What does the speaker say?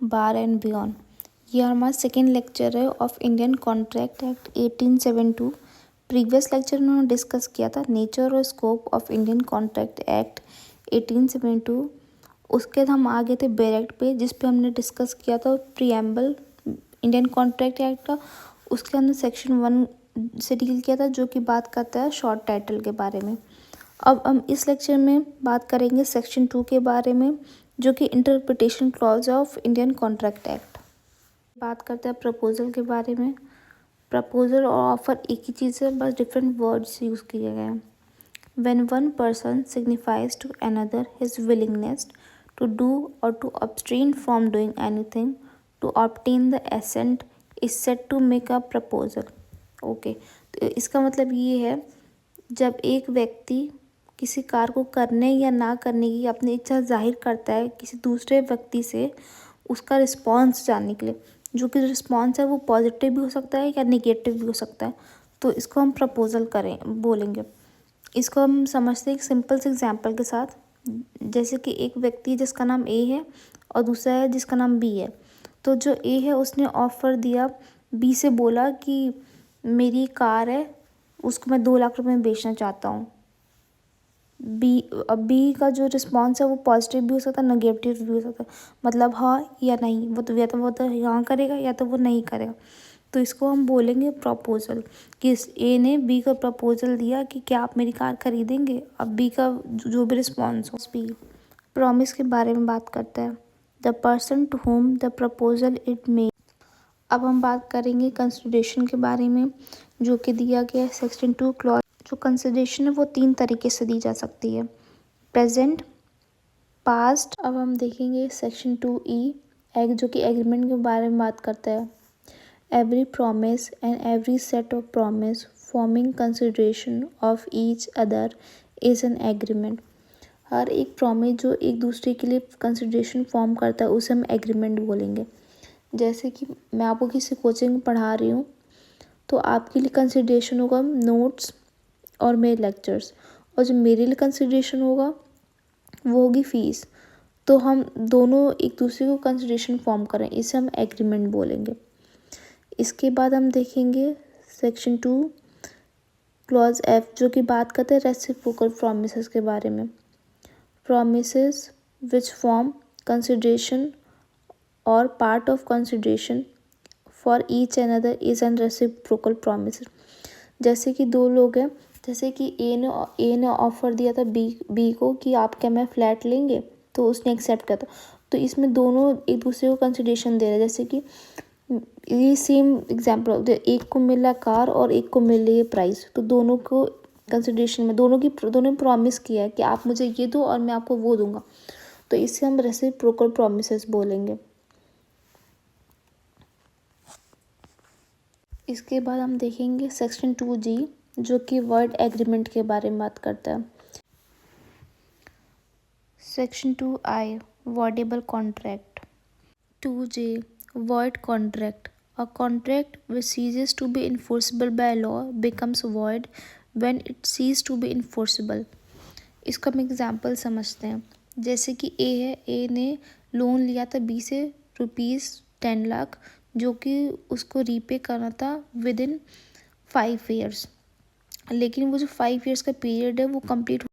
Bar and beyond. ये हमारा second lecture है of Indian contract act 1872। Previous lecture में हमने डिस्कस किया था नेचर और scope of Indian contract act 1872। उसके बाद हम आ गए थे बैरेक्ट पे, जिस पे हमने डिस्कस किया था प्रीएम्बल इंडियन कॉन्ट्रैक्ट एक्ट का। उसके अंदर सेक्शन 1 से डील किया था, जो कि बात करता है शॉर्ट टाइटल के बारे में। अब हम इस लेक्चर में बात करेंगे सेक्शन 2 के बारे में, जो कि interpretation clause of Indian contract act. बात करते हैं प्रपोजल के बारे में। प्रपोजल और ऑफर एक ही चीज़ है, बस डिफरेंट वर्ड्स यूज़ किए गए हैं। When one person signifies to another his willingness to do or to abstain from doing anything to obtain the assent is said to make a proposal. Okay, तो इसका मतलब ये है, जब एक व्यक्ति किसी कार्य को करने या ना करने की अपनी इच्छा जाहिर करता है किसी दूसरे व्यक्ति से उसका रिस्पॉन्स जानने के लिए, जो कि रिस्पॉन्स है वो पॉजिटिव भी हो सकता है या नेगेटिव भी हो सकता है, तो इसको हम प्रपोजल बोलेंगे। इसको हम समझते हैं एक सिंपल से एग्जांपल के साथ। जैसे कि एक व्यक्ति जिसका नाम ए है और दूसरा है जिसका नाम बी है। तो जो ए है उसने ऑफ़र दिया, बी से बोला कि मेरी कार है, उसको मैं 2 लाख रुपए में बेचना चाहता हूँ। बी का जो रिस्पॉन्स है वो पॉजिटिव भी हो सकता है, नेगेटिव भी हो सकता है, मतलब हाँ या नहीं। वो तो हाँ करेगा या तो वो नहीं करेगा। तो इसको हम बोलेंगे प्रपोजल, कि ए ने बी को प्रपोजल दिया कि क्या आप मेरी कार खरीदेंगे। अब बी का जो भी रिस्पॉन्स हो। बी प्रॉमिस के बारे में बात करता है, the person to home the proposal it may. अब हम बात करेंगे कंसिडरेशन के बारे में, जो कि दिया गया है सेक्शन 2 क्लॉज। जो कंसिडरेशन है वो 3 तरीके से दी जा सकती है, प्रेजेंट, पास्ट। अब हम देखेंगे सेक्शन 2E जो कि एग्रीमेंट के बारे में बात करता है। Every promise and every set of promise forming consideration of each other is an agreement. हर एक प्रॉमिस जो एक दूसरे के लिए कंसिडरेशन फॉर्म करता है उसे हम एग्रीमेंट बोलेंगे। जैसे कि मैं आपको किसी कोचिंग में पढ़ा रही हूँ, तो आपके लिए कंसिडरेशन होगा नोट्स और मेरे लेक्चर्स, और जो मेरे लिए कंसिडरेशन होगा वो होगी फ़ीस। तो हम दोनों एक दूसरे को कंसिडरेशन फॉर्म करें, इसे हम एग्रीमेंट बोलेंगे। इसके बाद हम देखेंगे सेक्शन 2 क्लॉज F, जो कि बात करते हैं रेसिप्रोकल प्रॉमिसेस के बारे में। प्रॉमिसेस विच फॉर्म कंसिडरेशन और part of consideration for each another is an reciprocal promise. जैसे कि 2 लोग हैं, जैसे कि ए ने ऑफर दिया था बी को कि आप क्या मैं फ्लैट लेंगे, तो उसने एक्सेप्ट किया था। तो इसमें दोनों एक दूसरे को कंसिडरेशन दे रहे हैं। जैसे कि ये सेम एग्जाम्पल, एक को मिला कार और एक को मिल रही है प्राइस, तो दोनों को कंसिडरेशन में दोनों ने प्रॉमिस किया है कि आप मुझे ये दो और मैं आपको वो दूंगा, तो इसे हम रेसिप्रोकल प्रॉमिसेस बोलेंगे। इसके बाद हम देखेंगे सेक्शन 2G, जो कि वर्ड एग्रीमेंट के बारे में बात करता है। Section 2I voidable contract. 2J void contract. A contract which ceases to be enforceable by law becomes void when it ceases to be enforceable. इसका हम एग्जाम्पल समझते हैं। जैसे कि ए है, ए ने लोन लिया था बी से ₹10 लाख, जो कि उसको रीपे करना था विद इन 5 ईयर्स। लेकिन वो जो 5 ईयर्स का पीरियड है वो कंप्लीट